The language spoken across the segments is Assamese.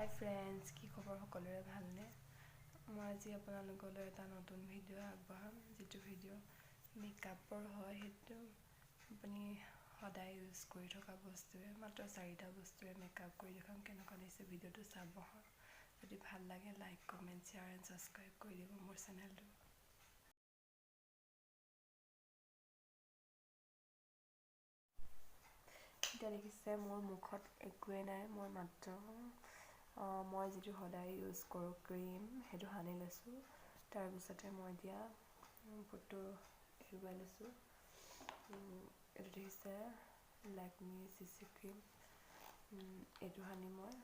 হাই ফ্ৰেণ্ডছ, কি খবৰ? সকলোৰে ভালনে? মই আজি আপোনালোকলৈ এটা নতুন ভিডিঅ' আগবঢ়াম, যিটো ভিডিঅ' মেকআপৰ হয়। সেইটো আপুনি সদায় ইউজ কৰি থকা বস্তুৱে, মাত্ৰ 4টা বস্তুৱে মেকআপ কৰি দেখাম। কেনেকুৱা লাগিছে ভিডিঅ'টো চাব। যদি ভাল লাগে like, comment, share and subscribe কৰি দিব মোৰ চেনেলটো। এতিয়া দেখিছে মোৰ মুখত একোৱেই নাই, মই মাত্ৰ মই যিটো সদায় ইউজ কৰোঁ ক্ৰীম, সেইটো সানি লৈছোঁ। তাৰপিছতে মই এতিয়া ফটো এৰুৱাই লৈছোঁ। এইটো দেখিছে লেকমি CC ক্ৰীম, এইটো সানি মই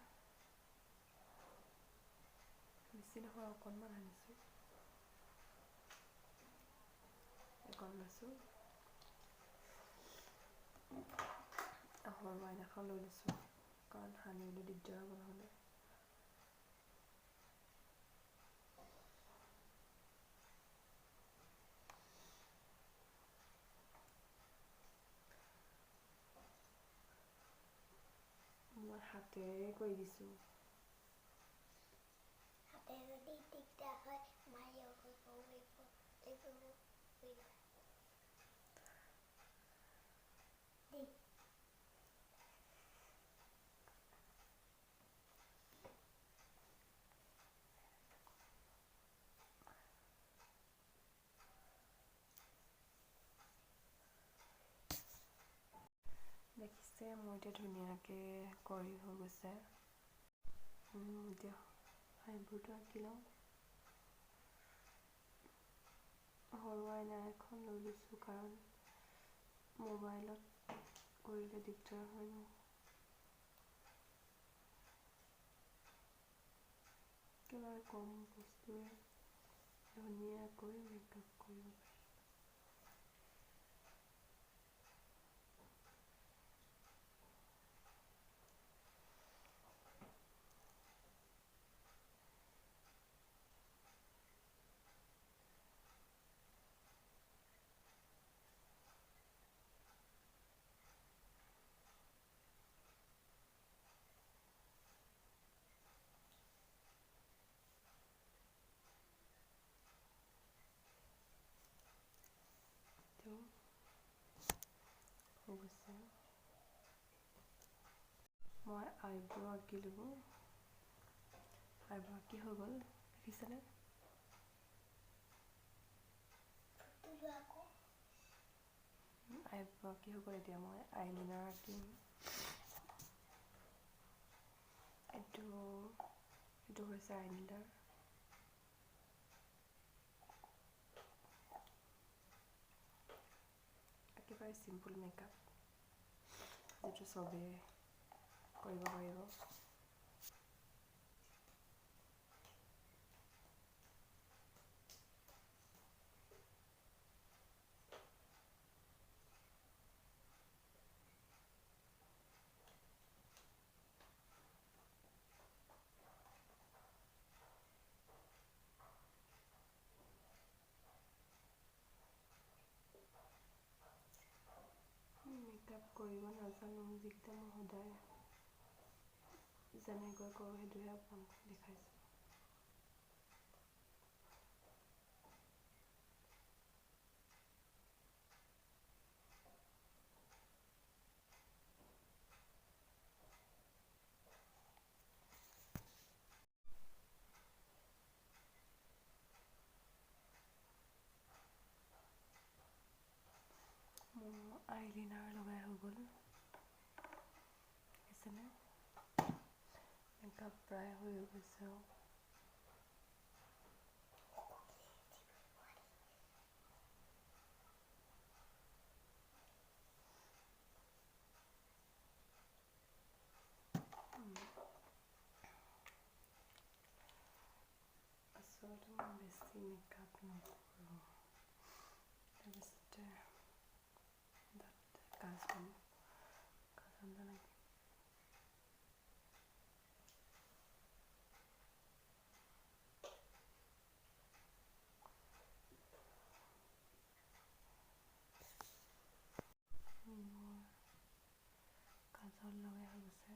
বেছি নহয় অকণমান সানিছোঁ, অকণ লৈছোঁ। সৰু আইনাখন লৈ লৈছোঁ, কাৰণ সানিবলৈ দিগদাৰ হ'ব নহ'লে। মই হাতেৰে কৰি দিছোঁ। হাতেৰে যদি দিগদাৰ হয় মায়েও কৰিব লাগিব। দেখিছে মোৰ এতিয়া ধুনীয়াকৈ কৰি হৈ গৈছে। এতিয়া আইব্ৰুটো আঁকি লওঁ। সৰু আইনা এখন লৈ লৈছোঁ, কাৰণ মোবাইলত কৰিলে দিগদাৰ হয় ন। একেবাৰে কম বস্তুৰে ধুনীয়াকৈ মেকআপ কৰিব পাৰি। হৈ গৈছে। মই আইব্ৰ আঁকিলোঁ, আইব্ৰ আঁকি হৈ গ'ল। দেখিছেনে? আইব্ৰ আঁকি হৈ গ'ল। এতিয়া মই আইলিনাৰ আঁকিম। এইটো হৈছে আইলিনাৰ। একেবাৰে চিম্পুল মেকআপ, যিটো চবেই কৰিব পাৰিব। মেকআপ কৰিব নাজানো, যিকেইটা মই সদায় যেনেকৈ কৰোঁ সেইটোহে আপোনালোকক দেখাইছোঁ। মোৰ আইলিনাৰ লগাই হৈ গ'ল। দেখিছেনে? মেকআপ প্ৰায় হৈ গৈছে আৰু। আচলতে মই বেছি মেকআপ নকৰোঁ। তাৰপিছতে কাজল নালাগে। কাজল লগাই হৈ গৈছে।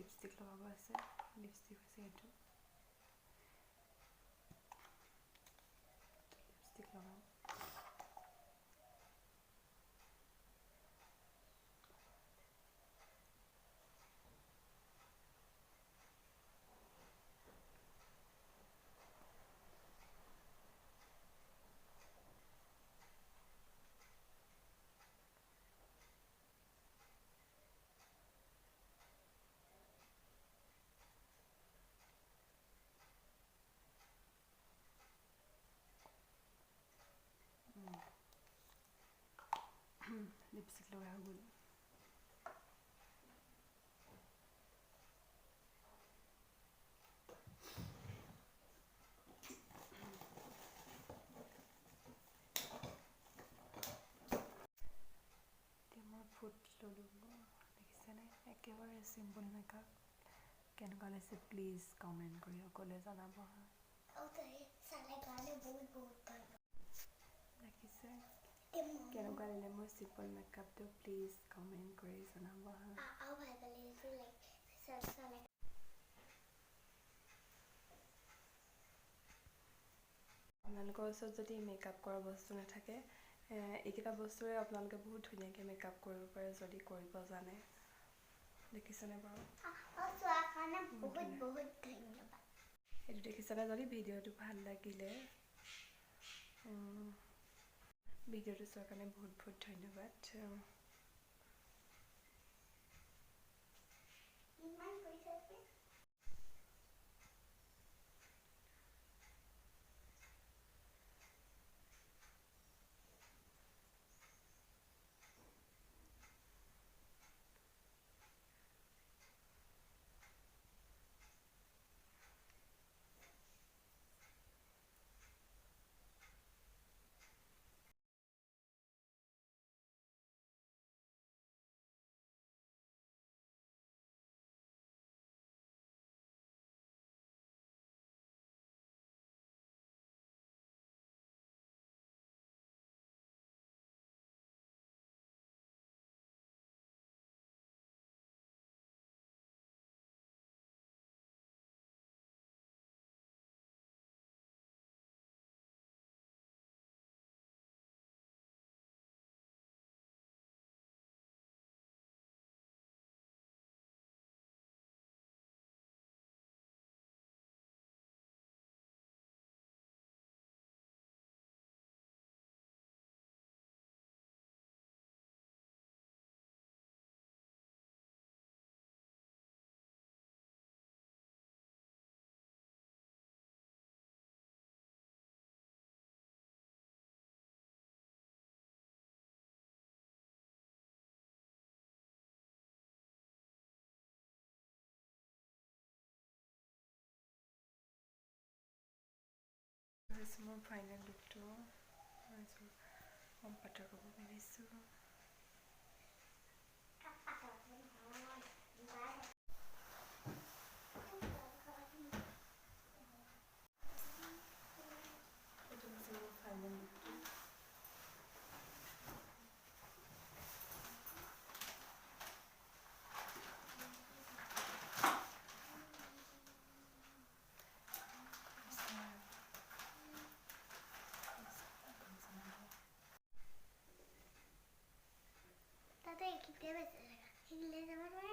লিপষ্টিক লগাব আছে লিপষ্টিক হৈছে এইটো লিপষ্টিক লগাওঁ লিপষ্টিক লগাই হৈ গ'ল এতিয়া মই ফুট ল'লোঁ দেখিছেনে একেবাৰে চিম্পল মেকআপ কেনেকুৱা লাগিছে প্লিজ কমেণ্ট কৰি সকলোৱে জনাব হা চালে কাৰণে বহুত ধন্যবাদ দেখিছে কেনেকুৱা লাগিলে মোৰ চিম্পল মেকআপটো প্লিজ কমেণ্ট কৰি জনাব হা আৰু ভাল লাগিছে চালে আপোনালোকৰ ওচৰত যদি মেকআপ কৰা বস্তু নাথাকে এইকেইটা বস্তুৰে আপোনালোকে বহুত ধুনীয়াকৈ মেকআপ কৰিব পাৰে যদি কৰিব জানে দেখিছেনে বাৰু চোৱাৰ কাৰণে বহুত ধন্যবাদ এইটো দেখিছেনে যদি ভিডিঅ'টো ভাল লাগিলে ভিডিঅ'টো চোৱাৰ কাৰণে বহুত ধন্যবাদ ইমান পইচা হৈছে মোৰ ফাইনেল লুকটো কম পাতৰ কাপোৰ পিন্ধিছোঁ এইটো হৈছে মোৰ ফাইনেল লুকটো তাতে কেতিয়াবা সেইখিনি যাব নোৱাৰে